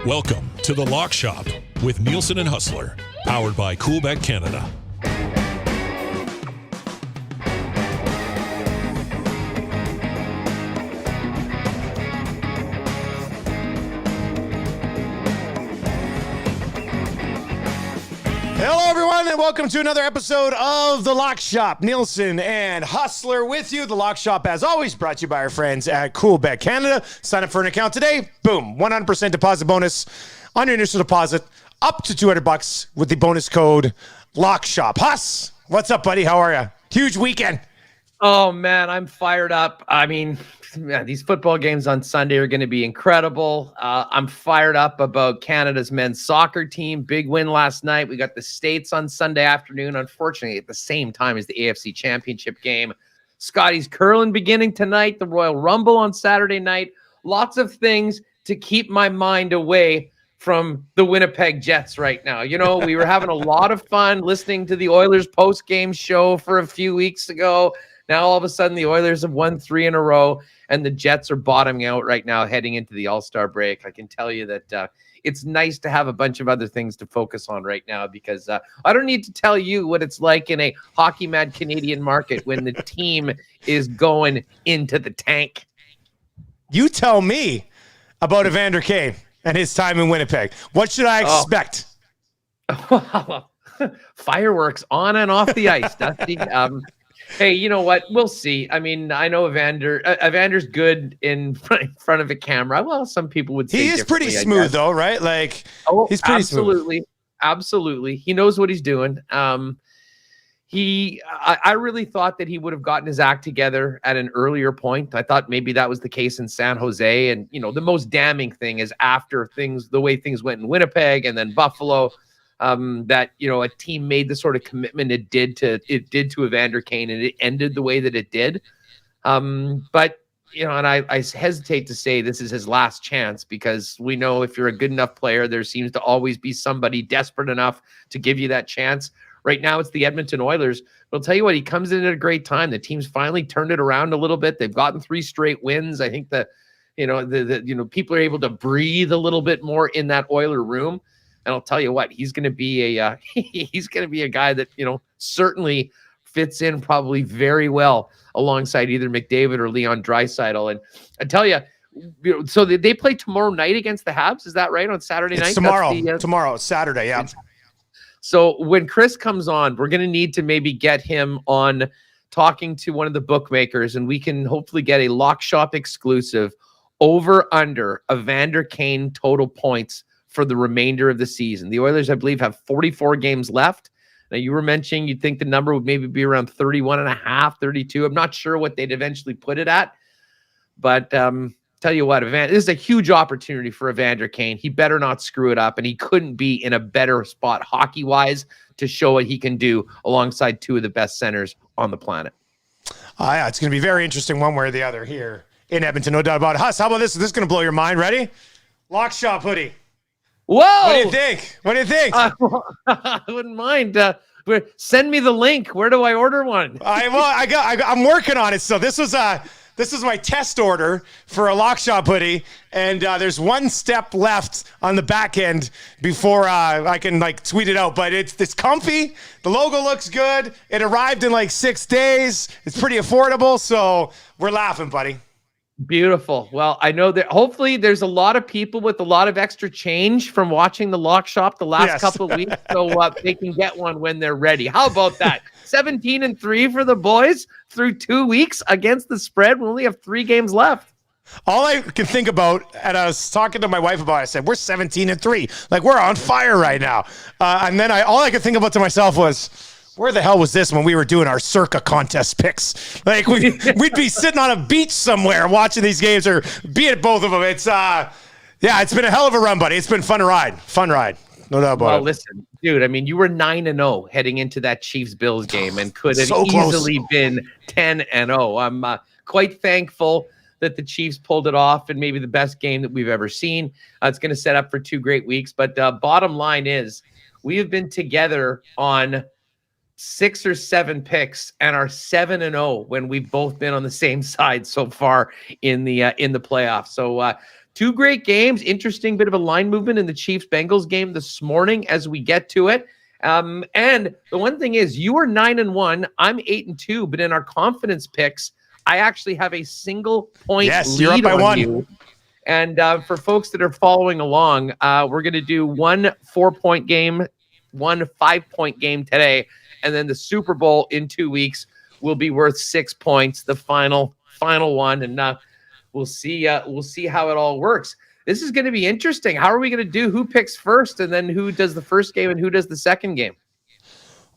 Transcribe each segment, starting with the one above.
Welcome to The Lock Shop with Nielson and Hustler, powered by Coolbet Canada. Hello, everyone, and welcome to another episode of The Lock Shop. Nielson and Hustler with you. The Lock Shop, as always, brought to you by our friends at Coolbet Canada. Sign up for an account today. Boom, 100% deposit bonus on your initial deposit, up to $200 with the bonus code LOCKSHOP. Huss, what's up, buddy? How are you? Huge weekend. Oh, man, I'm fired up. I mean, these football games on Sunday are going to be incredible. I'm fired up about Canada's men's soccer team. Big win last night. We got the States on Sunday afternoon, unfortunately, at the same time as the AFC Championship game. Scotty's curling beginning tonight, the Royal Rumble on Saturday night. Lots of things to keep my mind away from the Winnipeg Jets right now. You know, we were having a lot of fun listening to the Oilers post-game show for a few weeks ago. Now, all of a sudden, the Oilers have won 3 in a row, and the Jets are bottoming out right now, heading into the All-Star break. I can tell you that it's nice to have a bunch of other things to focus on right now, because I don't need to tell you what it's like in a hockey-mad Canadian market when the team is going into the tank. You tell me about Evander Kane and his time in Winnipeg. What should I expect? Fireworks on and off the ice, Dusty. Hey, you know what? We'll see. I mean, I know Evander's good in front of a camera. Well, some people would say he is pretty smooth, though, right? Like, he's pretty smooth. Absolutely. He knows what he's doing. I really thought that he would have gotten his act together at an earlier point. I thought maybe that was the case in San Jose. And, you know, the most damning thing is after the way things went in Winnipeg and then Buffalo, that, you know, a team made the sort of commitment it did to Evander Kane, and it ended the way that it did. But, you know, and I hesitate to say this is his last chance, because we know if you're a good enough player, there seems to always be somebody desperate enough to give you that chance. Right now, it's the Edmonton Oilers. But I'll tell you what, he comes in at a great time. The team's finally turned it around a little bit. They've gotten 3 straight wins. I think that, you know, the people are able to breathe a little bit more in that Oiler room. And I'll tell you what, he's going to be a guy that, you know, certainly fits in probably very well alongside either McDavid or Leon Draisaitl. And I tell you, so they play tomorrow night against the Habs. Is that right? On Saturday night? Tomorrow, Saturday, yeah. So when Chris comes on, we're going to need to maybe get him on talking to one of the bookmakers, and we can hopefully get a Lock Shop exclusive over under Evander Kane total points for the remainder of the season. The Oilers, I believe, have 44 games left. Now, you were mentioning you'd think the number would maybe be around 31 and a half, 32. I'm not sure what they'd eventually put it at. But tell you what, this is a huge opportunity for Evander Kane. He better not screw it up, and he couldn't be in a better spot hockey-wise to show what he can do alongside 2 of the best centers on the planet. Yeah, it's going to be very interesting one way or the other here in Edmonton, no doubt about it. Huss, how about this? This is going to blow your mind. Ready? Lock Shop hoodie. Whoa! What do you think? I wouldn't mind. Send me the link. Where do I order one? I'm working on it. So this is my test order for a Lock Shop hoodie, and there's one step left on the back end before I can tweet it out. But it's comfy. The logo looks good. It arrived in 6 days. It's pretty affordable, so we're laughing, buddy. Beautiful. Well, I know that hopefully there's a lot of people with a lot of extra change from watching the Lock Shop the last couple of weeks, so they can get one when they're ready. How about that? 17-3 for the boys through 2 weeks against the spread. We only have 3 games left. All I can think about, and I was talking to my wife about it, I said, we're 17-3. Like, we're on fire right now. And then all I could think about to myself was, where the hell was this when we were doing our Circa contest picks? Like, we'd be sitting on a beach somewhere watching these games, or be it both of them. It's it's been a hell of a run, buddy. It's been fun ride. No doubt about it. Well, listen, dude, I mean, you were 9-0 heading into that Chiefs-Bills game and could have easily been 10-0. I'm quite thankful that the Chiefs pulled it off, and maybe the best game that we've ever seen. It's going to set up for 2 great weeks. But bottom line is, we have been together on 6 or 7 picks and are 7-0 when we've both been on the same side so far in the playoffs. So 2 great games. Interesting bit of a line movement in the Chiefs-Bengals game this morning as we get to it. And the one thing is, you are 9-1. I'm 8-2. But in our confidence picks, I actually have a single point lead you're up by on 1. you. And for folks that are following along, we're going to do 1 4-point game, 1 5-point game today, and then the Super Bowl in 2 weeks will be worth 6 points, the final one, and we'll see how it all works. This is going to be interesting. How are we going to do? Who picks first, and then who does the first game, and who does the second game?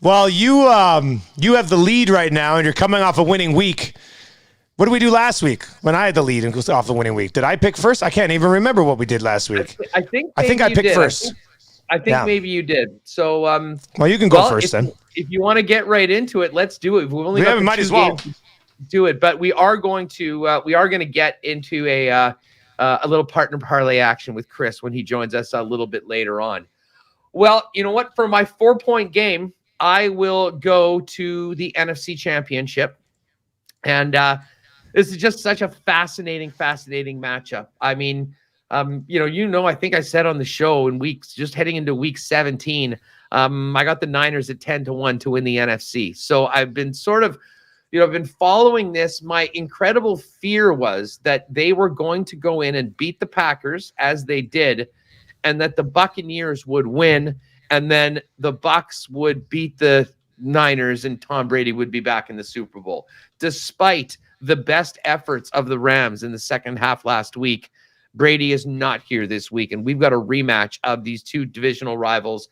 Well, you have the lead right now, and you're coming off a winning week. What did we do last week when I had the lead and was off the winning week? Did I pick first? I can't even remember what we did last week. I think I picked first. I think maybe you did. So, well, you can go first then. If you want to get right into it, let's do it. We've only got might as well do it, but we are going to get into a little partner parlay action with Chris when he joins us a little bit later on. Well, you know what? For my 4-point game, I will go to the NFC Championship, and this is just such a fascinating matchup. I mean, I think I said on the show just heading into week 17, I got the Niners at 10-1 to win the NFC. So I've been I've been following this. My incredible fear was that they were going to go in and beat the Packers as they did, and that the Buccaneers would win, and then the Bucs would beat the Niners and Tom Brady would be back in the Super Bowl. Despite the best efforts of the Rams in the second half last week, Brady is not here this week, and we've got a rematch of these 2 divisional rivals.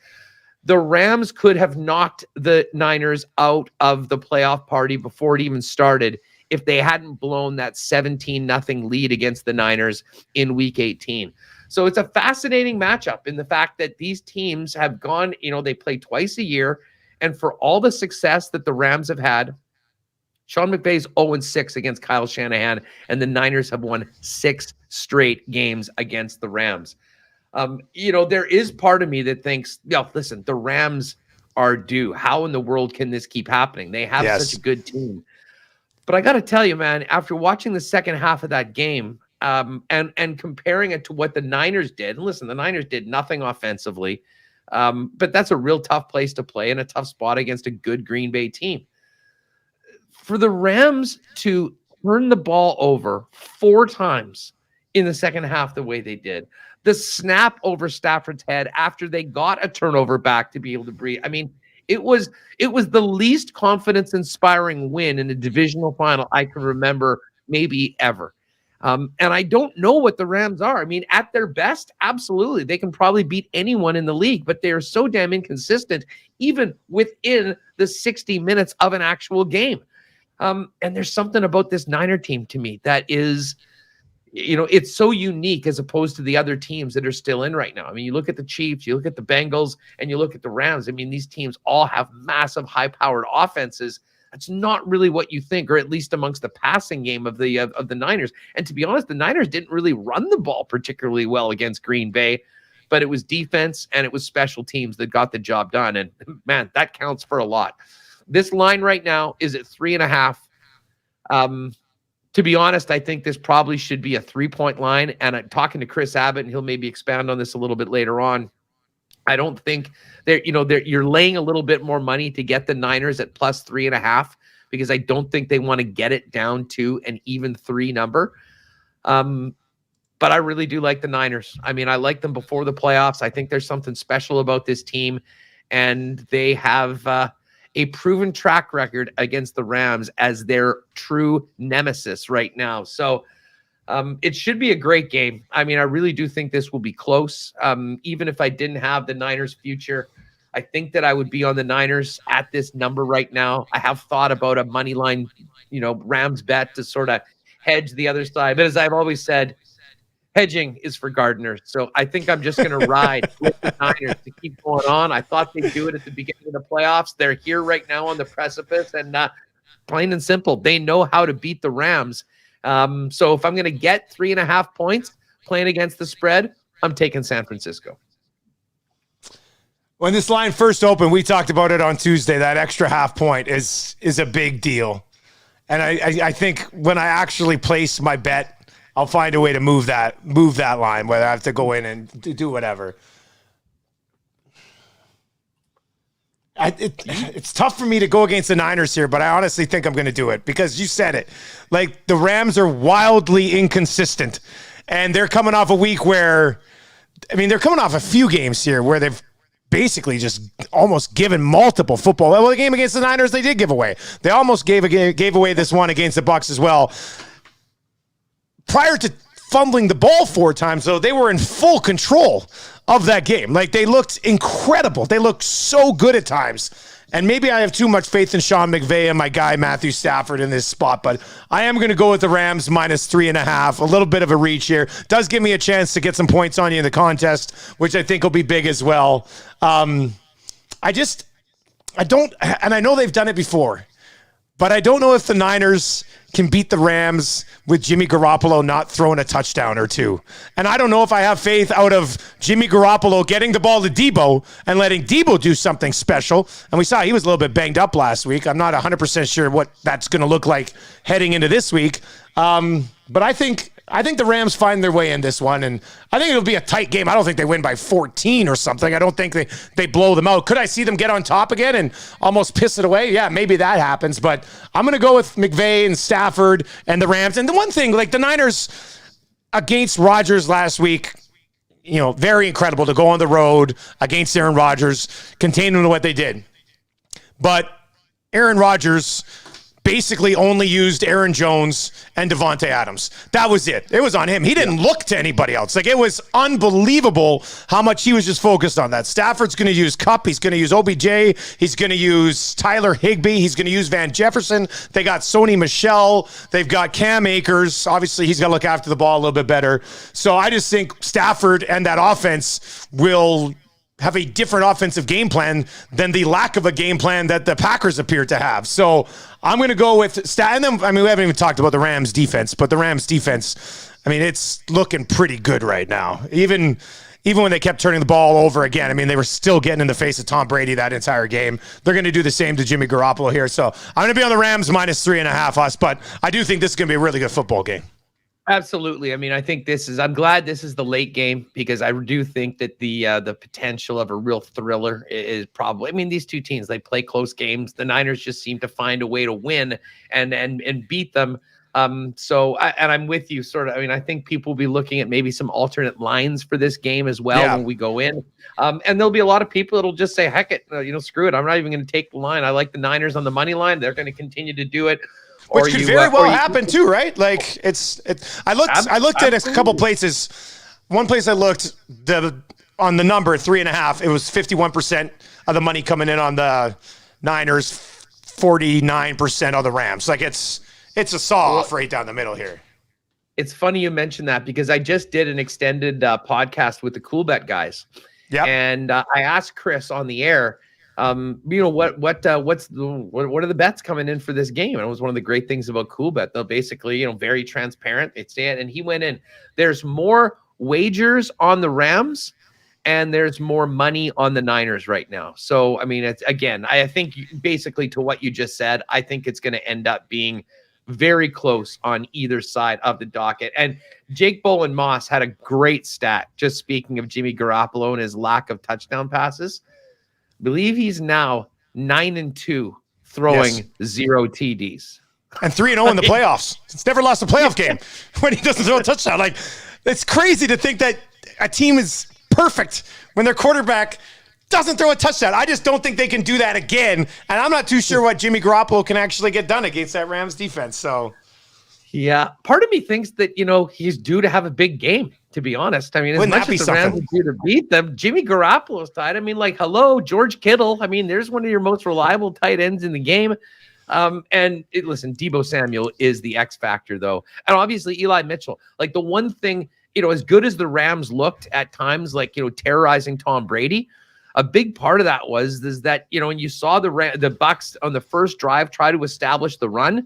The Rams could have knocked the Niners out of the playoff party before it even started if they hadn't blown that 17-0 lead against the Niners in week 18. So it's a fascinating matchup in the fact that these teams have gone, they play twice a year, and for all the success that the Rams have had, Sean McVay's 0-6 against Kyle Shanahan, and the Niners have won 6 straight games against the Rams. There is part of me that thinks, listen, the Rams are due. How in the world can this keep happening? They have such a good team. But I got to tell you, man, after watching the second half of that game and comparing it to what the Niners did, and listen, the Niners did nothing offensively, but that's a real tough place to play and a tough spot against a good Green Bay team. For the Rams to turn the ball over 4 times in the second half the way they did, the snap over Stafford's head after they got a turnover back to be able to breathe. I mean, it was the least confidence-inspiring win in a divisional final I can remember maybe ever. And I don't know what the Rams are. I mean, at their best, absolutely. They can probably beat anyone in the league, but they are so damn inconsistent, even within the 60 minutes of an actual game. And there's something about this Niner team to me that is, it's so unique as opposed to the other teams that are still in right now. I mean, you look at the Chiefs, you look at the Bengals, and you look at the Rams. I mean, these teams all have massive, high-powered offenses. That's not really what you think, or at least amongst the passing game of the Niners. And to be honest, the Niners didn't really run the ball particularly well against Green Bay, but it was defense and it was special teams that got the job done. And man, that counts for a lot. This line right now is at 3.5. To be honest, I think this probably should be a 3-point line. And I'm talking to Chris Abbott, and he'll maybe expand on this a little bit later on. I don't think you're laying a little bit more money to get the Niners at plus 3.5 because I don't think they want to get it down to an even 3 number. But I really do like the Niners. I mean, I liked them before the playoffs. I think there's something special about this team, and they have a proven track record against the Rams as their true nemesis right now. So it should be a great game. I mean, I really do think this will be close. Even if I didn't have the Niners future, I think that I would be on the Niners at this number right now. I have thought about a money line, Rams bet to sort of hedge the other side. But as I've always said, hedging is for gardeners. So I think I'm just going to ride with the Niners to keep going on. I thought they'd do it at the beginning of the playoffs. They're here right now on the precipice, and plain and simple, they know how to beat the Rams. So if I'm going to get 3.5 points playing against the spread, I'm taking San Francisco. When this line first opened, we talked about it on Tuesday. That extra half point is a big deal. And I think when I actually place my bet, I'll find a way to move that line, whether I have to go in and do whatever. It's tough for me to go against the Niners here, but I honestly think I'm going to do it because you said it. Like, the Rams are wildly inconsistent, and they're coming off a week where, they're coming off a few games here where they've basically just almost given multiple football. Well, the game against the Niners, they did give away. They almost gave away this one against the Bucs as well. Prior to fumbling the ball 4 times, though, they were in full control of that game. Like, they looked incredible. They looked so good at times. And maybe I have too much faith in Sean McVay and my guy Matthew Stafford in this spot, but I am going to go with the Rams -3.5. A little bit of a reach here. Does give me a chance to get some points on you in the contest, which I think will be big as well. I don't, and I know they've done it before, but I don't know if the Niners can beat the Rams with Jimmy Garoppolo not throwing a touchdown or 2. And I don't know if I have faith out of Jimmy Garoppolo getting the ball to Debo and letting Debo do something special. And we saw he was a little bit banged up last week. I'm not 100% sure what that's going to look like heading into this week. But I think the Rams find their way in this one, and I think it'll be a tight game. I don't think they win by 14 or something. I don't think they blow them out. Could I see them get on top again and almost piss it away? Yeah, maybe that happens, but I'm going to go with McVay and Stafford and the Rams. And the one thing, like the Niners against Rodgers last week, very incredible to go on the road against Aaron Rodgers, containing what they did. But Aaron Rodgers basically only used Aaron Jones and Devontae Adams. That was it. It was on him. He didn't look to anybody else. Like, it was unbelievable how much he was just focused on that. Stafford's going to use Kupp. He's going to use OBJ. He's going to use Tyler Higbee. He's going to use Van Jefferson. They got Sony Michel. They've got Cam Akers. Obviously, he's got to look after the ball a little bit better. So I just think Stafford and that offense will have a different offensive game plan than the lack of a game plan that the Packers appear to have. So I'm going to go with and then, we haven't even talked about the Rams defense, but the Rams defense, it's looking pretty good right now. Even when they kept turning the ball over again, they were still getting in the face of Tom Brady that entire game. They're going to do the same to Jimmy Garoppolo here. So I'm going to be on the Rams -3.5 but I do think this is going to be a really good football game. Absolutely. I think I'm glad this is the late game, because I do think that the potential of a real thriller is probably, these two teams, they play close games. The Niners just seem to find a way to win and beat them. So I'm with you sort of. I think people will be looking at maybe some alternate lines for this game as well when we go in. And there'll be a lot of people that'll just say, heck it, screw it. I'm not even going to take the line. I like the Niners on the money line. They're going to continue to do it. Which could very well happen too, right? Like I looked at a couple places. One place I looked on the number 3.5. It was 51% of the money coming in on the Niners, 49% on the Rams. Like it's a saw off right down the middle here. It's funny you mentioned that, because I just did an extended podcast with the Cool Bet guys. Yeah, and I asked Chris on the air, what are the bets coming in for this game? And it was one of the great things about CoolBet. They're basically, very transparent. And he went in. There's more wagers on the Rams, and there's more money on the Niners right now. So, it's, again, I think basically to what you just said, I think it's going to end up being very close on either side of the docket. And Jake Bolin Moss had a great stat, just speaking of Jimmy Garoppolo and his lack of touchdown passes. I believe he's now 9-2 throwing 0 TDs. And 3-0 in the playoffs. He's never lost a playoff game when he doesn't throw a touchdown. Like, it's crazy to think that a team is perfect when their quarterback doesn't throw a touchdown. I just don't think they can do that again. And I'm not too sure what Jimmy Garoppolo can actually get done against that Rams defense. So, yeah, part of me thinks that, he's due to have a big game, to be honest. As Wouldn't much as the Rams are due to beat them, Jimmy Garoppolo's tied. Hello, George Kittle. There's one of your most reliable tight ends in the game. Listen, Deebo Samuel is the X factor, though. And obviously Eli Mitchell. Like, the one thing, as good as the Rams looked at times, like, terrorizing Tom Brady, a big part of that was that, when you saw the Bucs on the first drive try to establish the run,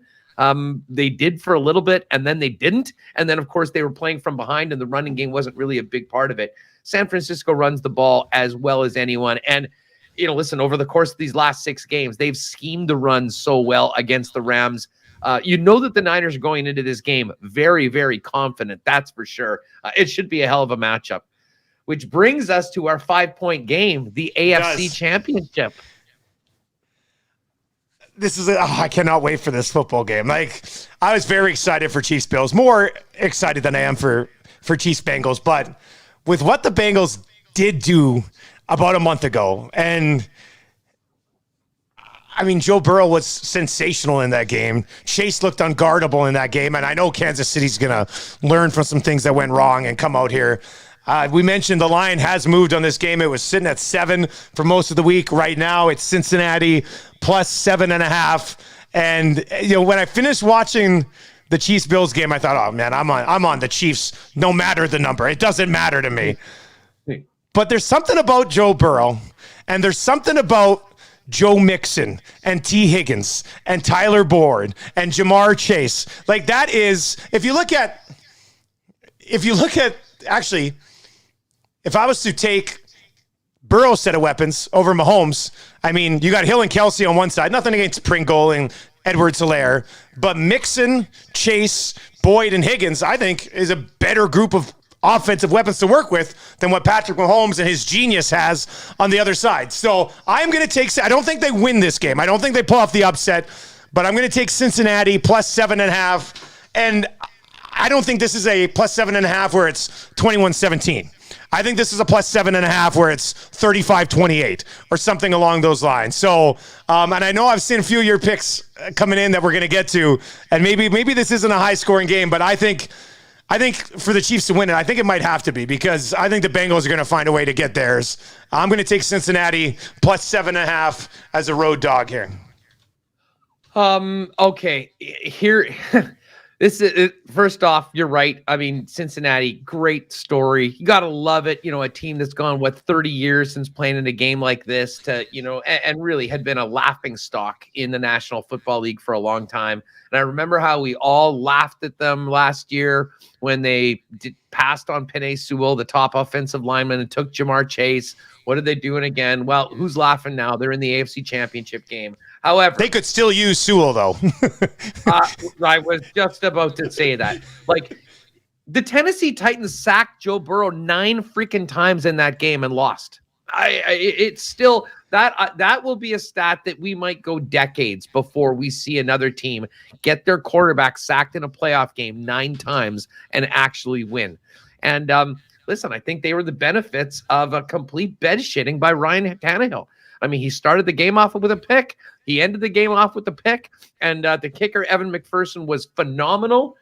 They did for a little bit, and then they didn't. And then, of course, they were playing from behind, and the running game wasn't really a big part of it. San Francisco runs the ball as well as anyone. And, listen, over the course of these last 6 games, they've schemed the run so well against the Rams. That the Niners are going into this game very, very confident. That's for sure. It should be a hell of a matchup, which brings us to our 5-point game, the AFC Championship. I cannot wait for this football game. Like, I was very excited for Chiefs Bills, more excited than I am for Chiefs Bengals. But with what the Bengals did do about a month ago, and I mean, Joe Burrow was sensational in that game. Chase looked unguardable in that game. And I know Kansas City's going to learn from some things that went wrong and come out here. We mentioned the line has moved on this game. It was sitting at 7 for most of the week. Right now, it's Cincinnati plus 7.5. And, when I finished watching the Chiefs Bills game, I thought, oh, man, I'm on the Chiefs no matter the number. It doesn't matter to me. But there's something about Joe Burrow, and there's something about Joe Mixon and T. Higgins and Tyler Boyd and Jamar Chase. Like, that is, if you look at actually, if I was to take Burrow's set of weapons over Mahomes, I mean, you got Hill and Kelsey on one side, nothing against Pringle and Edwards-Helaire, but Mixon, Chase, Boyd, and Higgins, I think, is a better group of offensive weapons to work with than what Patrick Mahomes and his genius has on the other side. So I'm going to take, I don't think they win this game. I don't think they pull off the upset, but I'm going to take Cincinnati plus 7.5. And I don't think this is a plus 7.5 where it's 21-17. I think this is a plus 7.5 where it's 35-28 or something along those lines. So, and I know I've seen a few of your picks coming in that we're going to get to, and maybe this isn't a high scoring game, but I think for the Chiefs to win it, I think it might have to be, because I think the Bengals are going to find a way to get theirs. I'm going to take Cincinnati plus 7.5 as a road dog here. Okay. Here, this is, first off, you're right. I mean, Cincinnati, great story. You got to love it. A team that's gone, 30 years since playing in a game like this to, and really had been a laughing stock in the National Football League for a long time. And I remember how we all laughed at them last year when they passed on Penei Sewell, the top offensive lineman, and took Jamar Chase. What are they doing again? Well, who's laughing now? They're in the AFC Championship game. However, they could still use Sewell, though. I was just about to say that. Like, the Tennessee Titans sacked Joe Burrow 9 freaking times in that game and lost. It's still that will be a stat that we might go decades before we see another team get their quarterback sacked in a playoff game 9 times and actually win. And listen, I think they were the benefits of a complete bed shitting by Ryan Tannehill. I mean, he started the game off with a pick. He ended the game off with a pick. And the kicker, Evan McPherson, was phenomenal.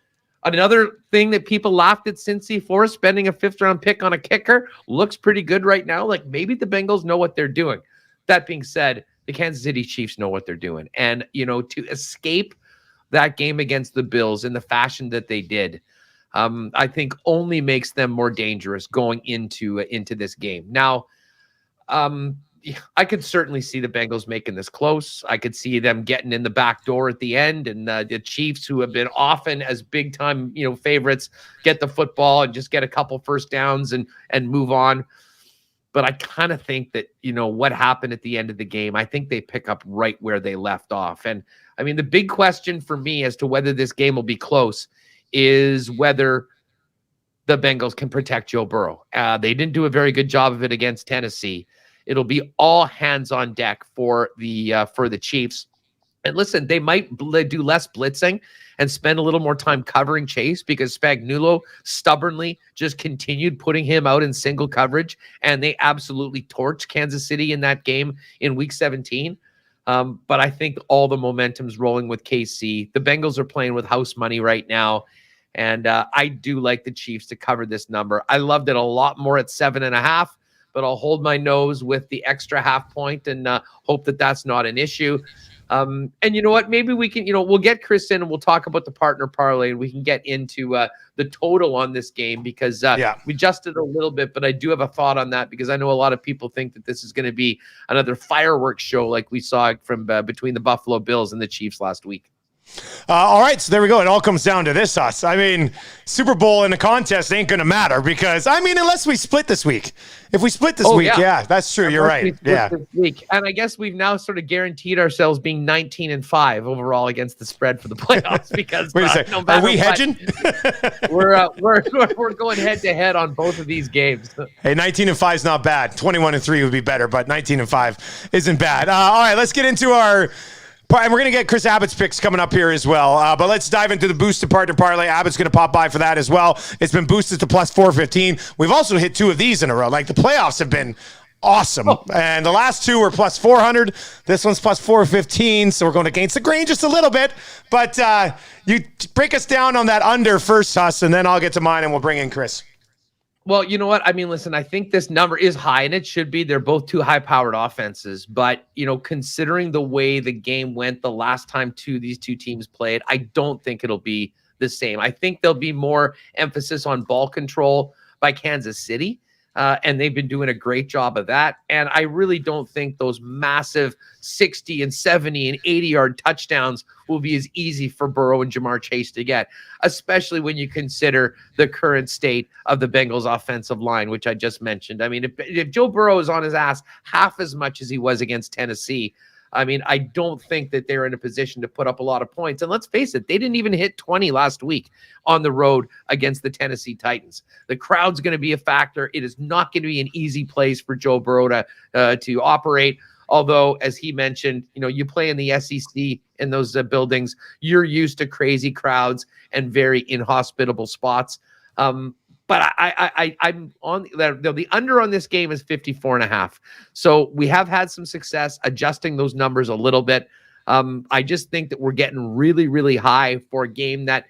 Another thing that people laughed at Cincy for, spending a 5th-round pick on a kicker, looks pretty good right now. Like, maybe the Bengals know what they're doing. That being said, the Kansas City Chiefs know what they're doing. And, to escape that game against the Bills in the fashion that they did, I think only makes them more dangerous going into this game. Now, I could certainly see the Bengals making this close. I could see them getting in the back door at the end, and the Chiefs, who have been often as big time, favorites, get the football and just get a couple first downs and move on. But I kind of think that, what happened at the end of the game, I think they pick up right where they left off. And I mean, the big question for me as to whether this game will be close is whether the Bengals can protect Joe Burrow. They didn't do a very good job of it against Tennessee. It'll be all hands on deck for the Chiefs. And listen, they might do less blitzing and spend a little more time covering Chase, because Spagnuolo stubbornly just continued putting him out in single coverage, and they absolutely torched Kansas City in that game in Week 17. But I think all the momentum's rolling with KC. The Bengals are playing with house money right now, and I do like the Chiefs to cover this number. I loved it a lot more at 7.5. But I'll hold my nose with the extra half point and hope that that's not an issue. And you know what? Maybe we can, we'll get Chris in and we'll talk about the partner parlay, and we can get into the total on this game, because we adjusted a little bit, but I do have a thought on that, because I know a lot of people think that this is going to be another fireworks show like we saw from between the Buffalo Bills and the Chiefs last week. All right, so there we go. It all comes down to this, us. I mean, Super Bowl in the contest ain't going to matter because, I mean, unless we split this week. If we split this week, yeah, that's true. You're right. Yeah. This week. And I guess we've now sort of guaranteed ourselves being 19-5 overall against the spread for the playoffs because wait a second. No are we hedging? we're going head to head on both of these games. Hey, 19-5 is not bad. 21-3 would be better, but 19-5 isn't bad. All right, let's get into our. And we're going to get Chris Abbott's picks coming up here as well. But let's dive into the boosted partner parlay. Abbott's going to pop by for that as well. It's been boosted to plus 415. We've also hit 2 of these in a row. Like the playoffs have been awesome. And the last 2 were plus 400. This one's plus 415. So we're going against the grain just a little bit. But you break us down on that under first, Huss, and then I'll get to mine and we'll bring in Chris. Well, you know what? I mean, listen, I think this number is high, and it should be. They're both 2 high-powered offenses. But, considering the way the game went the last time these two teams played, I don't think it'll be the same. I think there'll be more emphasis on ball control by Kansas City, and they've been doing a great job of that. And I really don't think those massive 60 and 70 and 80-yard touchdowns will be as easy for Burrow and Jamar Chase to get, especially when you consider the current state of the Bengals offensive line, which I just mentioned. I mean, if Joe Burrow is on his ass half as much as he was against Tennessee, I mean, I don't think that they're in a position to put up a lot of points. And let's face it, they didn't even hit 20 last week on the road against the Tennessee Titans. The crowd's going to be a factor. It is not going to be an easy place for Joe Burrow to operate. Although, as he mentioned, you play in the SEC in those buildings, you're used to crazy crowds and very inhospitable spots. But I'm on the under on this game is 54.5. So we have had some success adjusting those numbers a little bit. I just think that we're getting really, really high for a game that,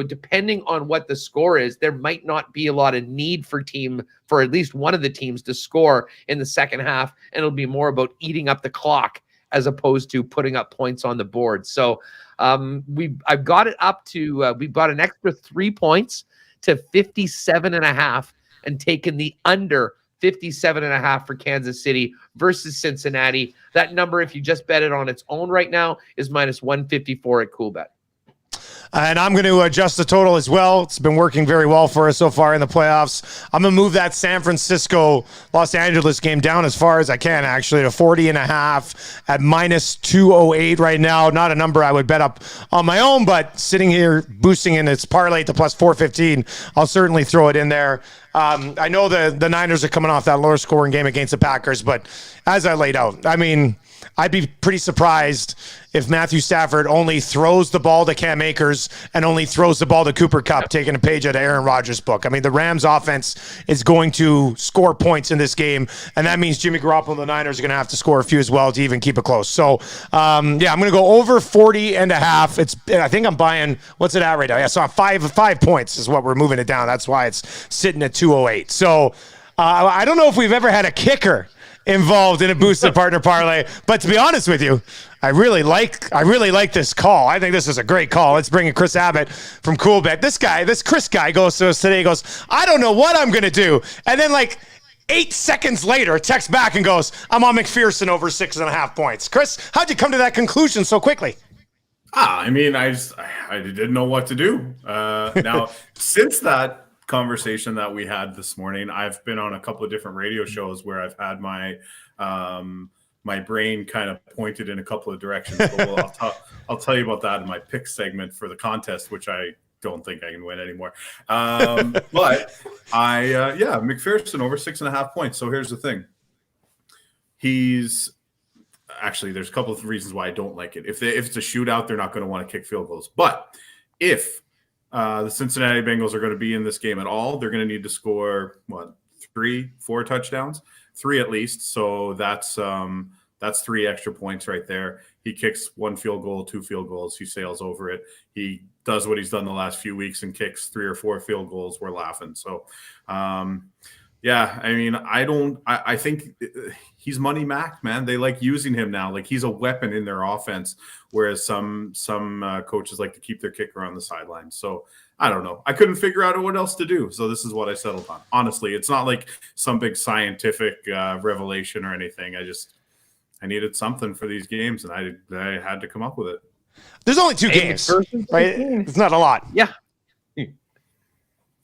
depending on what the score is, there might not be a lot of need for at least one of the teams to score in the second half. And it'll be more about eating up the clock as opposed to putting up points on the board. So I've got it up to, we've got an extra 3 points to 57.5 and taken the under 57.5 for Kansas City versus Cincinnati. That number, if you just bet it on its own right now, is minus 154 at CoolBet. And I'm going to adjust the total as well. It's been working very well for us so far in the playoffs. I'm going to move that San Francisco-Los Angeles game down as far as I can, actually, to 40.5 at minus 208 right now. Not a number I would bet up on my own, but sitting here boosting in its parlay to plus 415, I'll certainly throw it in there. I know the Niners are coming off that lower scoring game against the Packers, but as I laid out, I mean, I'd be pretty surprised if Matthew Stafford only throws the ball to Cam Akers and only throws the ball to Cooper Kupp, taking a page out of Aaron Rodgers' book. I mean, the Rams offense is going to score points in this game, and that means Jimmy Garoppolo and the Niners are going to have to score a few as well to even keep it close. So, I'm going to go over 40.5. I think I'm buying, what's it at right now? Yeah, so 5 points is what we're moving it down. That's why it's sitting at 208. So, I don't know if we've ever had a kicker involved in a boosted partner parlay, but to be honest with you, I really like this call. I think this is a great call. Let's bring in Chris Abbott from CoolBet. This Chris guy goes to us today. He goes, I don't know what I'm gonna do, and then 8 seconds later, texts back and goes, I'm on McPherson over 6.5 points. Chris, how'd you come to that conclusion so quickly? I mean, I didn't know what to do. Now, since that conversation that we had this morning, I've been on a couple of different radio shows where I've had my my brain kind of pointed in a couple of directions. But I'll tell you about that in my pick segment for the contest, which I don't think I can win anymore. But McPherson over 6.5 points. So here's the thing. There's a couple of reasons why I don't like it. If it's a shootout, they're not going to want to kick field goals. But if the Cincinnati Bengals are going to be in this game at all, they're going to need to score 3-4 touchdowns, 3 at least. So that's 3 extra points right there. He kicks 1 field goal, 2 field goals. He sails over it. He does what he's done the last few weeks and kicks 3 or 4 field goals. We're laughing. So, I mean, I think he's money Mac, man. They like using him now. Like he's a weapon in their offense, whereas some coaches like to keep their kicker on the sideline. So I don't know. I couldn't figure out what else to do. So this is what I settled on. Honestly, it's not like some big scientific revelation or anything. I needed something for these games, and I had to come up with it. There's only 2 games, right? It's not a lot. Yeah.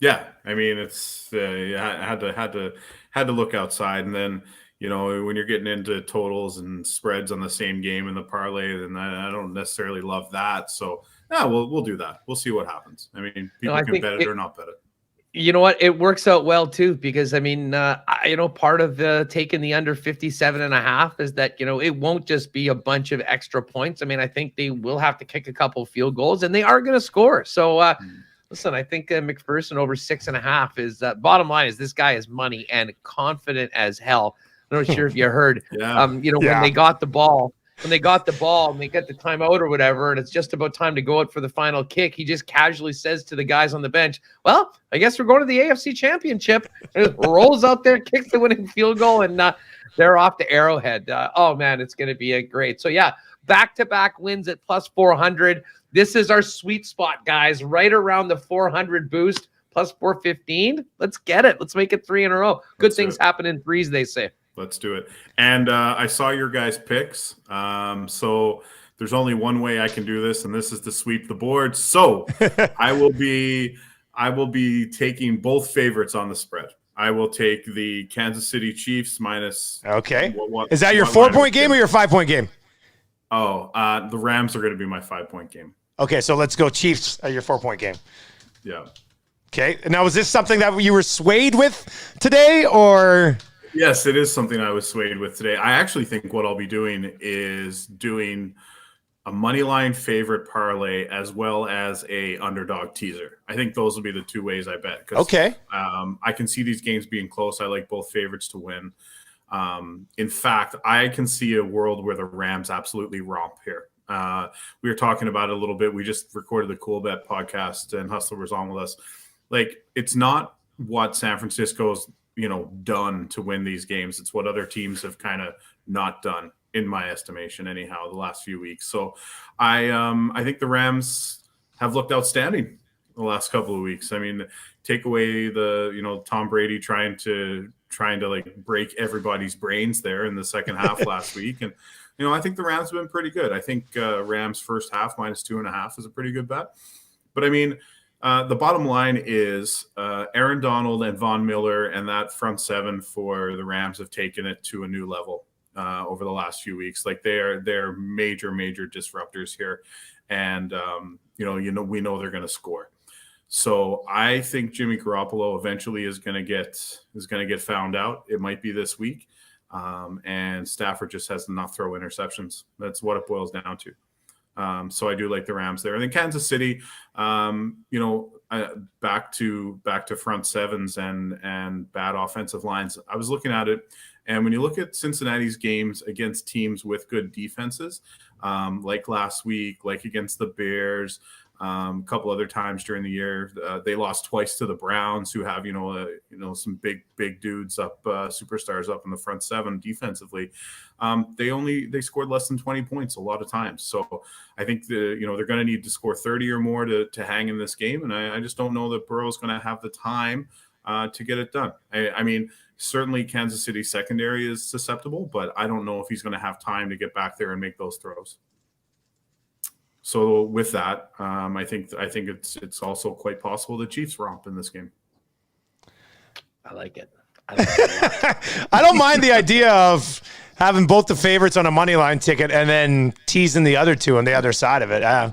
Yeah, I mean, it's had to look outside, and then when you're getting into totals and spreads on the same game in the parlay, then I don't necessarily love that. So yeah, we'll do that. We'll see what happens. I mean, people can bet it or not bet it. You know what? It works out well too, because I mean, part of taking the under 57.5 is that, it won't just be a bunch of extra points. I mean, I think they will have to kick a couple field goals, and they are going to score. So, listen, I think McPherson over 6.5 is bottom line is this guy is money and confident as hell. I'm not sure if you heard, when they got the ball, and they get the timeout or whatever, and it's just about time to go out for the final kick, he just casually says to the guys on the bench, well, I guess we're going to the AFC Championship. And rolls out there, kicks the winning field goal, and they're off to Arrowhead. Oh, man, it's going to be great. So, yeah, back-to-back wins at plus 400. This is our sweet spot, guys, right around the 400 boost, plus 415. Let's get it. Let's make it 3 in a row. Good things happen in threes, they say. Let's do it. And I saw your guys' picks. So there's only one way I can do this, and this is to sweep the board. So I will be taking both favorites on the spread. I will take the Kansas City Chiefs minus. Okay. Is that your 4-point game or your 5-point game? Oh, the Rams are going to be my 5-point game. Okay, so let's go Chiefs at your 4-point game. Yeah. Okay. Now, is this something that you were swayed with today, or? Yes, it is something I was swayed with today. I actually think what I'll be doing is doing a money line favorite parlay as well as a underdog teaser. I think those will be the 2 ways I bet. Okay. I can see these games being close. I like both favorites to win. In fact, I can see a world where the Rams absolutely romp here. We were talking about it a little bit. We just recorded the Cool Bet podcast, and Hustler was on with us. Like, it's not what San Francisco's done to win these games. It's what other teams have kind of not done, in my estimation, anyhow, the last few weeks. So I think the Rams have looked outstanding the last couple of weeks. I mean, take away the Tom Brady trying to like break everybody's brains there in the second half last week, and I think the Rams have been pretty good. I think Rams first half minus 2.5 is a pretty good bet. But I mean, the bottom line is Aaron Donald and Von Miller and that front seven for the Rams have taken it to a new level over the last few weeks. Like they're major disruptors here, and we know they're going to score. So I think Jimmy Garoppolo eventually is going to get found out. It might be this week, and Stafford just has to not throw interceptions. That's what it boils down to. So I do like the Rams there. And then Kansas City, back to front sevens and bad offensive lines. I was looking at it, and when you look at Cincinnati's games against teams with good defenses, like last week, like against the Bears, a couple other times during the year, they lost twice to the Browns, who have some big dudes up, superstars up in the front seven defensively. They scored less than 20 points a lot of times. So I think they're going to need to score 30 or more to hang in this game, and I just don't know that Burrow's going to have the time to get it done. I mean, certainly Kansas City secondary is susceptible, but I don't know if he's going to have time to get back there and make those throws. So with that, I think it's also quite possible the Chiefs romp in this game. I like it. I don't mind the idea of having both the favorites on a money line ticket and then teasing the other two on the other side of it. Yeah.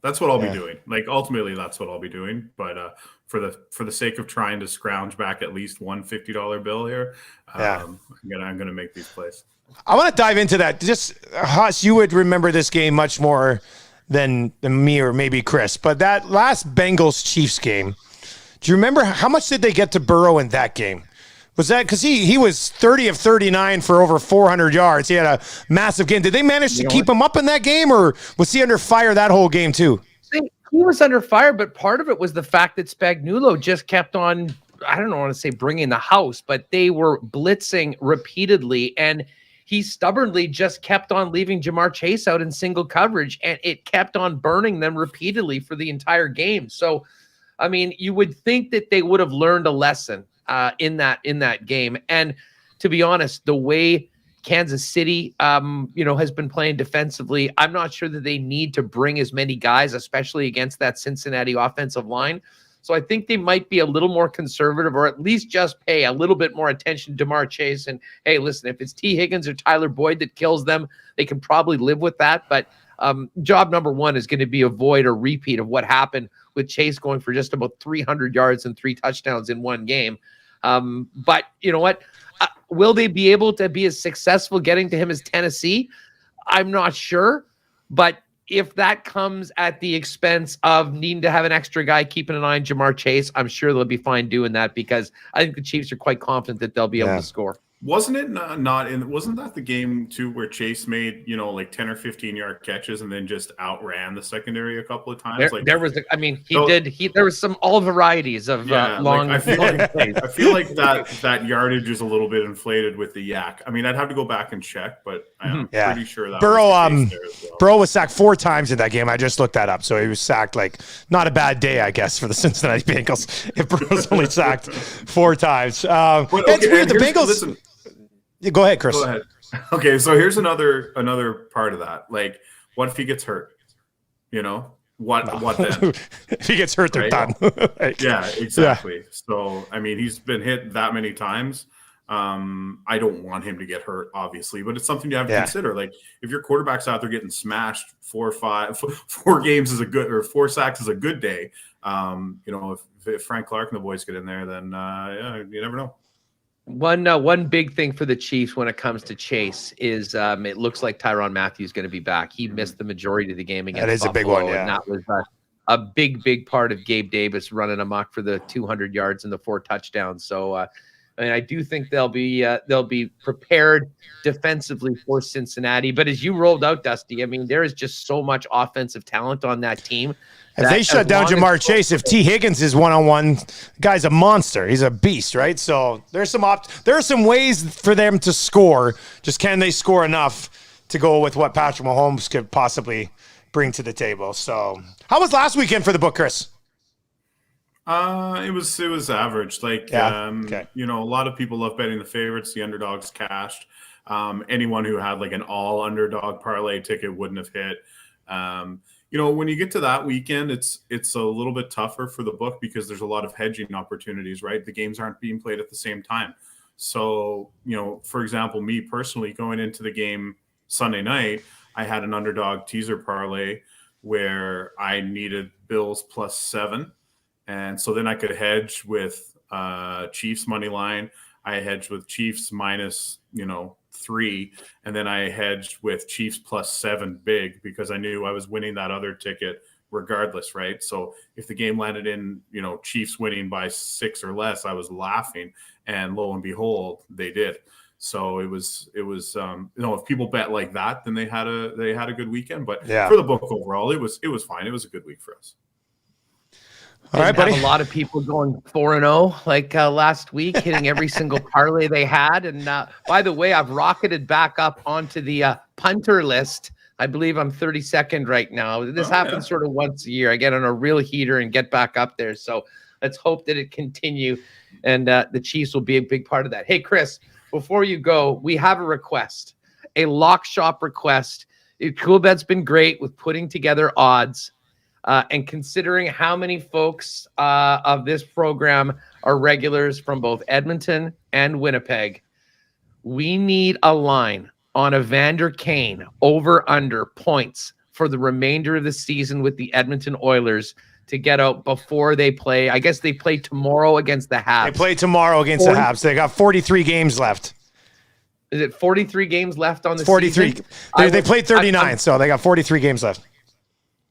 That's what I'll be doing. Like, ultimately, that's what I'll be doing. But for the sake of trying to scrounge back at least one $50 bill here, I'm gonna make these plays. I want to dive into that. Just, Huss, you would remember this game much more than me or maybe Chris. But that last Bengals-Chiefs game, do you remember how much did they get to Burrow in that game? Was that because he was 30 of 39 for over 400 yards? He had a massive game. Did they manage to keep him up in that game, or was he under fire that whole game too? He was under fire, but part of it was the fact that Spagnuolo just kept on, I don't want to say bringing the house, but they were blitzing repeatedly, and he stubbornly just kept on leaving Jamar Chase out in single coverage, and it kept on burning them repeatedly for the entire game. So, I mean, you would think that they would have learned a lesson in that game. And to be honest, the way Kansas City, has been playing defensively. I'm not sure that they need to bring as many guys, especially against that Cincinnati offensive line. So I think they might be a little more conservative, or at least just pay a little bit more attention to Ja'Marr Chase. And hey, listen, if it's T. Higgins or Tyler Boyd that kills them, they can probably live with that. But job number one is going to be avoid a repeat of what happened with Chase going for just about 300 yards and 3 touchdowns in one game. But you know what? Will they be able to be as successful getting to him as Tennessee? I'm not sure. But if that comes at the expense of needing to have an extra guy keeping an eye on Ja'Marr Chase, I'm sure they'll be fine doing that, because I think the Chiefs are quite confident that they'll be able to score. Wasn't it wasn't that the game too where Chase made, like 10 or 15 yard catches and then just outran the secondary a couple of times? There was some all varieties of long. I feel like that yardage is a little bit inflated with the yak. I mean, I'd have to go back and check, but I'm pretty sure that Burrow, was the case there as well. Burrow was sacked 4 times in that game. I just looked that up. So he was sacked, not a bad day, I guess, for the Cincinnati Bengals if Burrow's only sacked 4 times. It's weird. The Bengals. Listen, go ahead, Chris. Go ahead. Okay, so here's another part of that. What if he gets hurt? What then? If he gets hurt, they're done. Yeah, exactly. Yeah. So, I mean, he's been hit that many times. I don't want him to get hurt, obviously, but it's something you have to consider. If your quarterback's out there getting smashed 4 games is a good, or 4 sacks is a good day. If Frank Clark and the boys get in there, then you never know. One big thing for the Chiefs when it comes to Chase is it looks like Tyrann Mathieu is going to be back. He missed the majority of the game against Buffalo. That is a big one, yeah. And that was a big part of Gabe Davis running amok for the 200 yards and the 4 touchdowns. So, I do think they'll be prepared defensively for Cincinnati. But as you rolled out, Dusty, I mean, there is just so much offensive talent on that team. If they shut down Ja'Marr Chase, if T. Higgins is one-on-one, guy's a monster. He's a beast, right? So there are some ways for them to score. Just can they score enough to go with what Patrick Mahomes could possibly bring to the table? So how was last weekend for the book, Chris? It was average. A lot of people love betting the favorites. The underdogs cashed. Anyone who had an all underdog parlay ticket wouldn't have hit. When you get to that weekend, it's a little bit tougher for the book because there's a lot of hedging opportunities, right? The games aren't being played at the same time. So, for example, me personally going into the game Sunday night, I had an underdog teaser parlay where I needed Bills +7. And so then I could hedge with Chiefs money line. I hedged with Chiefs -3, and then I hedged with Chiefs +7 big because I knew I was winning that other ticket regardless, right? So if the game landed in, Chiefs winning by 6 or less, I was laughing, and lo and behold, they did. So it was if people bet like that, then they had a good weekend. But for the book overall, it was fine. It was a good week for us. All right, buddy. Have a lot of people going 4-0 last week, hitting every single parlay they had. And by the way, I've rocketed back up onto the punter list. I believe I'm 32nd right now. This happens sort of once a year. I get on a real heater and get back up there. So let's hope that it continue, and the Chiefs will be a big part of that. Hey, Chris, before you go, we have a request, a lock shop request. Coolbet's been great with putting together odds. And considering how many folks of this program are regulars from both Edmonton and Winnipeg, we need a line on Evander Kane over/under points for the remainder of the season with the Edmonton Oilers to get out before they play. I guess they play tomorrow against the Habs. They play tomorrow against the Habs. They got 43 games left. Is it 43 games left on the 43. season? They played 39, so they got 43 games left.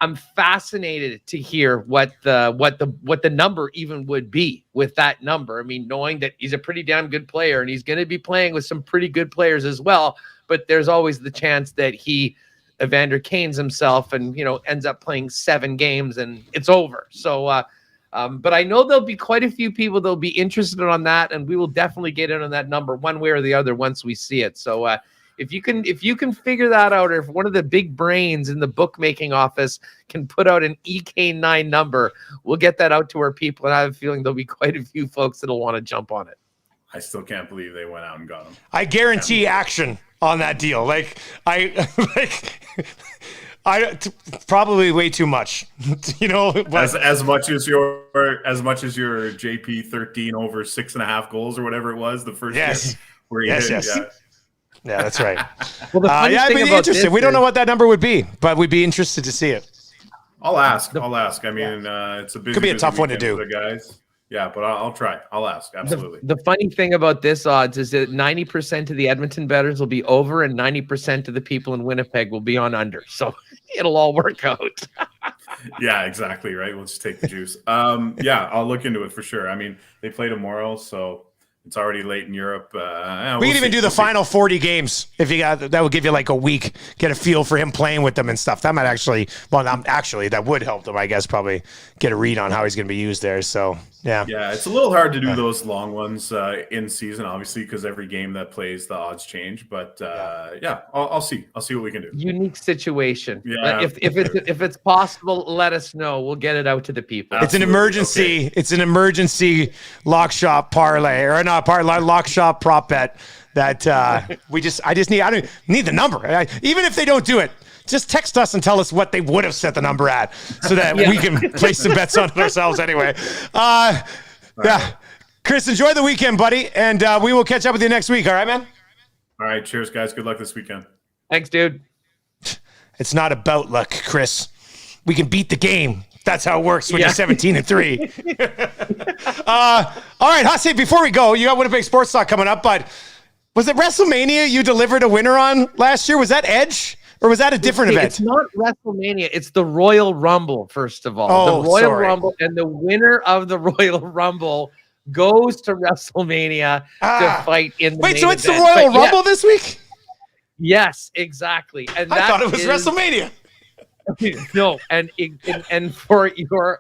I'm fascinated to hear what the number even would be with that number. I mean, knowing that he's a pretty damn good player and he's going to be playing with some pretty good players as well, but there's always the chance that Evander Kane's himself and, ends up playing 7 games and it's over. So, but I know there'll be quite a few people that'll be interested on that, and we will definitely get in on that number one way or the other once we see it. So, if you can figure that out, or if one of the big brains in the bookmaking office can put out an EK9 number, we'll get that out to our people. And I have a feeling there'll be quite a few folks that'll want to jump on it. I still can't believe they went out and got him. I guarantee action on that deal. Like probably way too much. You know, as much as your JP 13 over 6.5 goals or whatever it was the first year. Where Yes. Yeah, that's right. Well, it'd be interesting. We don't know what that number would be, but we'd be interested to see it. I'll ask. I mean, it's a busy, could be a tough one to do, for the guys. Yeah, but I'll try. I'll ask. Absolutely. The funny thing about this odds is that 90% of the Edmonton bettors will be over, and 90% of the people in Winnipeg will be on under. So it'll all work out. Yeah, exactly. Right. We'll just take the juice. Yeah, I'll look into it for sure. I mean, they play tomorrow, so it's already late in Europe. We can even do the final 40 games if you got. That would give you like a week, get a feel for him playing with them and stuff. That might actually, that would help them, I guess, probably get a read on how he's going to be used there. So yeah, it's a little hard to do those long ones in season, obviously, because every game that plays, the odds change. But I'll see. I'll see what we can do. Unique situation. Yeah, if it's possible, let us know. We'll get it out to the people. It's an emergency. Okay. It's an emergency lock shop parlay or not parlay lock shop prop bet that I don't need the number. Even if they don't do it, just text us and tell us what they would have set the number at so that we can place some bets on it ourselves anyway. Chris, enjoy the weekend, buddy. And we will catch up with you next week. All right, man? All right. Cheers, guys. Good luck this weekend. Thanks, dude. It's not about luck, Chris. We can beat the game. That's how it works when you're 17-3. All right, Hussey, before we go, you got Winnipeg Sports Talk coming up, but was it WrestleMania you delivered a winner on last year? Was that Edge? Or was that a different event? It's not WrestleMania. It's the Royal Rumble, first of all. The Royal Rumble, and the winner of the Royal Rumble goes to WrestleMania to fight in the Wait, so it's event. the Royal Rumble this week? Yes, exactly. And I thought it was WrestleMania. No, and for your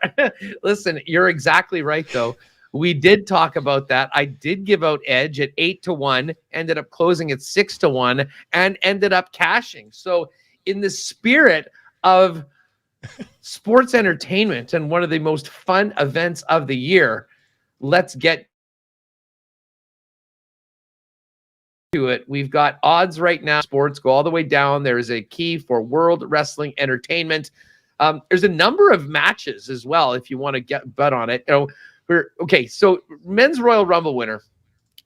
listen, you're exactly right though. We did talk about that. I did give out Edge at 8-1, ended up closing at 6-1, and ended up cashing. So in the spirit of sports entertainment and one of the most fun events of the year, let's get to it. We've got odds right now. Sports go all the way down. There is a key for World Wrestling Entertainment. There's a number of matches as well if you want to get bet on it. So men's Royal Rumble winner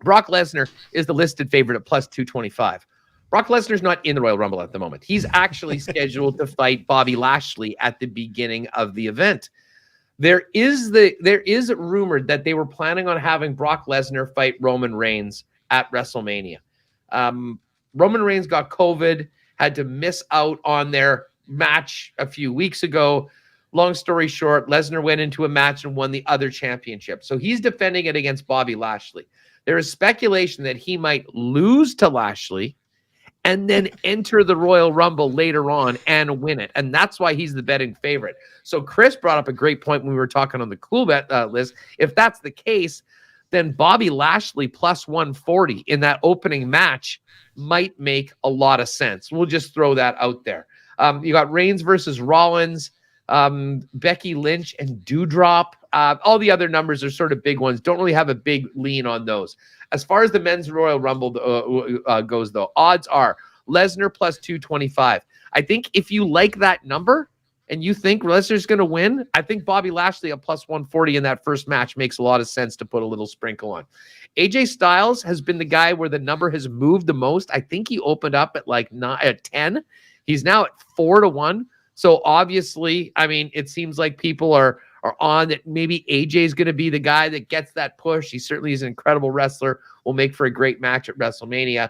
Brock Lesnar is the listed favorite at plus 225. Brock Lesnar's not in the Royal Rumble at the moment. He's actually scheduled to fight Bobby Lashley at the beginning of the event. There is rumored that they were planning on having Brock Lesnar fight Roman Reigns at WrestleMania. Roman Reigns got COVID, had to miss out on their match a few weeks ago. Long story short, Lesnar went into a match and won the other championship. So he's defending it against Bobby Lashley. There is speculation that he might lose to Lashley and then enter the Royal Rumble later on and win it. And that's why he's the betting favorite. So Chris brought up a great point when we were talking on the cool bet list. If that's the case, then Bobby Lashley plus 140 in that opening match might make a lot of sense. We'll just throw that out there. You got Reigns versus Rollins, Becky Lynch and Doudrop. All the other numbers are sort of big ones. Don't really have a big lean on those. As far as the men's Royal Rumble goes, though, odds are Lesnar plus 225. I think if you like that number and you think Lesnar's going to win, I think Bobby Lashley at plus 140 in that first match makes a lot of sense to put a little sprinkle on. AJ Styles has been the guy where the number has moved the most. I think he opened up at 10. He's now at 4-1. So obviously, I mean, it seems like people are on that. Maybe AJ is going to be the guy that gets that push. He certainly is an incredible wrestler. Will make for a great match at WrestleMania.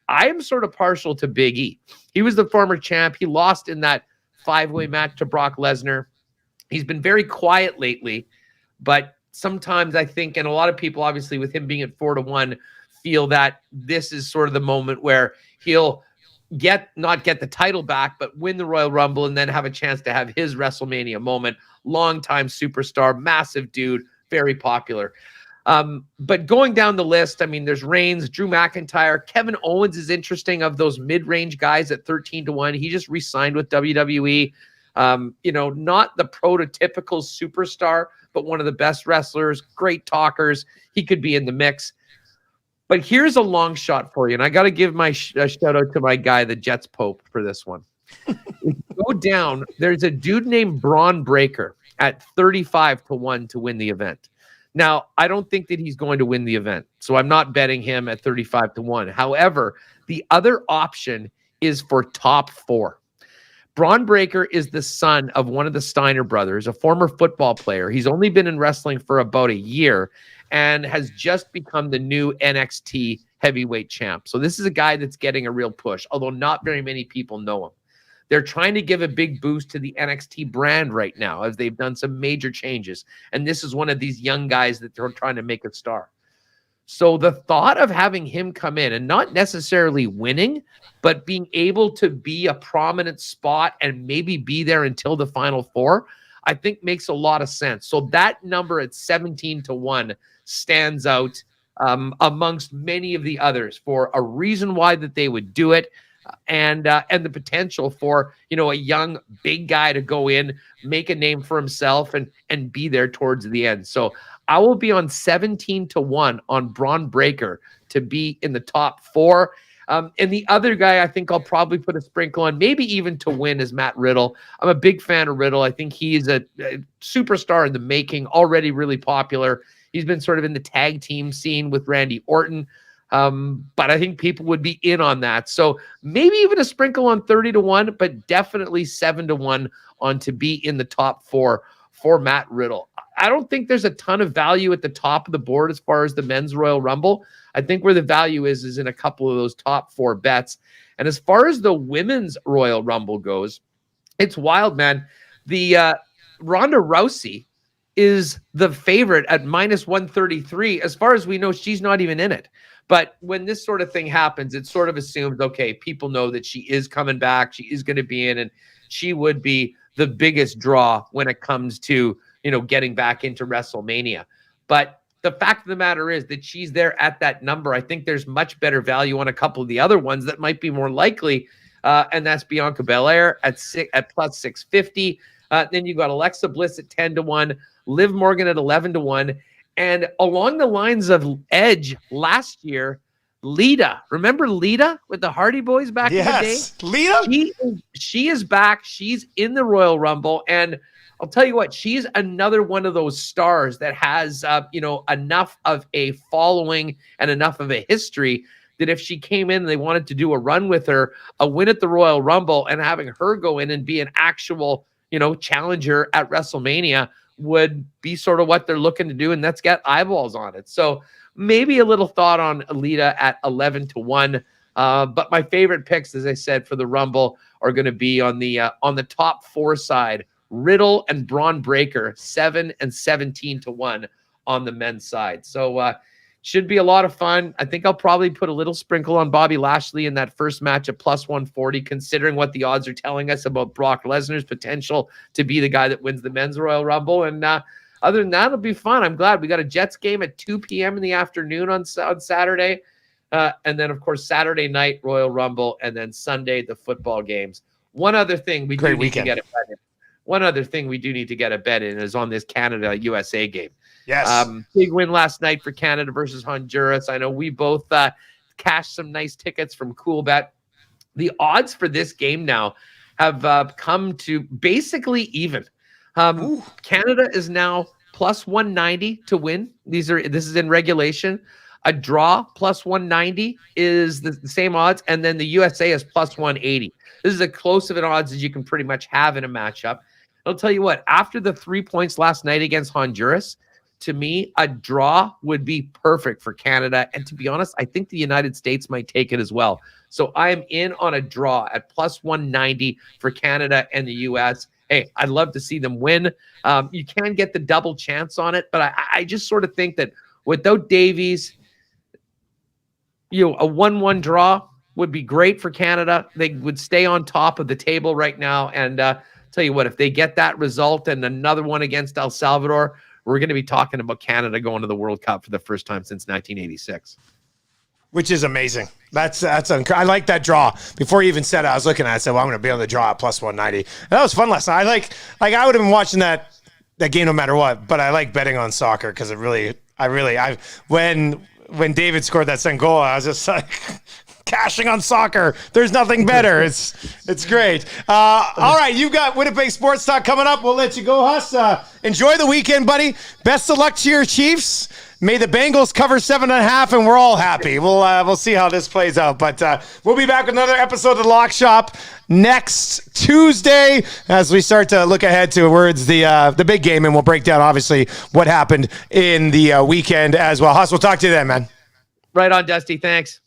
I am sort of partial to Big E. He was the former champ. He lost in that 5-way match to Brock Lesnar. He's been very quiet lately, but sometimes I think, and a lot of people, obviously, with him being at 4-1, feel that this is sort of the moment where he'll not get the title back, but win the Royal Rumble and then have a chance to have his WrestleMania moment. Longtime superstar, massive dude, very popular. But going down the list, I mean, there's Reigns, Drew McIntyre, Kevin Owens is interesting of those mid-range guys at 13-1. He just re-signed with WWE. Not the prototypical superstar, but one of the best wrestlers, great talkers. He could be in the mix. But here's a long shot for you, and I got to give my shout out to my guy, the Jets Pope, for this one. If you go down, there's a dude named Braun Breaker at 35-1 to win the event. Now, I don't think that he's going to win the event, so I'm not betting him at 35-1. However, the other option is for top 4. Braun Breaker is the son of one of the Steiner brothers, a former football player. He's only been in wrestling for about a year and has just become the new NXT heavyweight champ. So this is a guy that's getting a real push, although not very many people know him. They're trying to give a big boost to the NXT brand right now as they've done some major changes. And this is one of these young guys that they're trying to make a star. So the thought of having him come in and not necessarily winning, but being able to be a prominent spot and maybe be there until the Final Four, I think makes a lot of sense. So that number at 17-1 stands out amongst many of the others for a reason why that they would do it. And the potential for, a young, big guy to go in, make a name for himself and be there towards the end. So I will be on 17-1 on Braun Breaker to be in the top 4. And the other guy I think I'll probably put a sprinkle on, maybe even to win, is Matt Riddle. I'm a big fan of Riddle. I think he's a superstar in the making, already really popular. He's been sort of in the tag team scene with Randy Orton. But I think people would be in on that. So maybe even a sprinkle on 30-1, but definitely 7-1 on to be in the top 4 for Matt Riddle. I don't think there's a ton of value at the top of the board as far as the men's Royal Rumble. I think where the value is in a couple of those top 4 bets. And as far as the women's Royal Rumble goes, it's wild, man. The Ronda Rousey is the favorite at -133. As far as we know, she's not even in it. But when this sort of thing happens, it sort of assumes, okay, people know that she is coming back. She is going to be in, and she would be the biggest draw when it comes to, getting back into WrestleMania. But the fact of the matter is that she's there at that number. I think there's much better value on a couple of the other ones that might be more likely. And that's Bianca Belair at plus 650. Then you got Alexa Bliss at 10-1, Liv Morgan at 11-1. And along the lines of Edge last year, Lita. Remember Lita with the Hardy Boys back in the day? Yes, Lita? She is back. She's in the Royal Rumble. And I'll tell you what, she's another one of those stars that has, enough of a following and enough of a history that if she came in and they wanted to do a run with her, a win at the Royal Rumble and having her go in and be an actual, challenger at WrestleMania would be sort of what they're looking to do, and that's got eyeballs on it. So maybe a little thought on Alita at 11-1. But my favorite picks, as I said, for the Rumble are going to be on the top 4 side. Riddle and Braun Breaker, 7 and 17-1 on the men's side. So should be a lot of fun. I think I'll probably put a little sprinkle on Bobby Lashley in that first match at plus 140, considering what the odds are telling us about Brock Lesnar's potential to be the guy that wins the men's Royal Rumble. And other than that, it'll be fun. I'm glad we got a Jets game at 2 p.m. in the afternoon on Saturday. And then, of course, Saturday night, Royal Rumble, and then Sunday, the football games. One other thing we do need to get a bet in. One other thing we do need to get a bet in is on this Canada-USA game. Yes. Big win last night for Canada versus Honduras. I know we both cashed some nice tickets from CoolBet. The odds for this game now have come to basically even. Canada is now plus 190 to win. This is in regulation. A draw plus 190 is the same odds, and then the USA is plus 180. This is as close of an odds as you can pretty much have in a matchup. I'll tell you what, after the 3 points last night against Honduras, to me, a draw would be perfect for Canada. And to be honest, I think the United States might take it as well. So I am in on a draw at plus 190 for Canada and the U.S. Hey, I'd love to see them win. You can get the double chance on it, but I just sort of think that without Davies, a 1-1 draw would be great for Canada. They would stay on top of the table right now. And tell you what, if they get that result and another one against El Salvador, we're going to be talking about Canada going to the World Cup for the first time since 1986. Which is amazing. I like that draw. Before you even said it, I was looking at it, I said, well, I'm going to be on the draw at plus 190. And that was fun last night. I would have been watching that game no matter what, but I like betting on soccer because when when David scored that second goal, I was just like, cashing on soccer. There's nothing better. It's great. All right, you've got Winnipeg Sports Talk coming up. We'll let you go, Huss. Enjoy the weekend, buddy. Best of luck to your Chiefs. May the Bengals cover 7.5, and we're all happy. We'll see how this plays out. But we'll be back with another episode of the Lock Shop next Tuesday as we start to look ahead towards the big game, and we'll break down, obviously, what happened in the weekend as well. Huss, we'll talk to you then, man. Right on, Dusty. Thanks.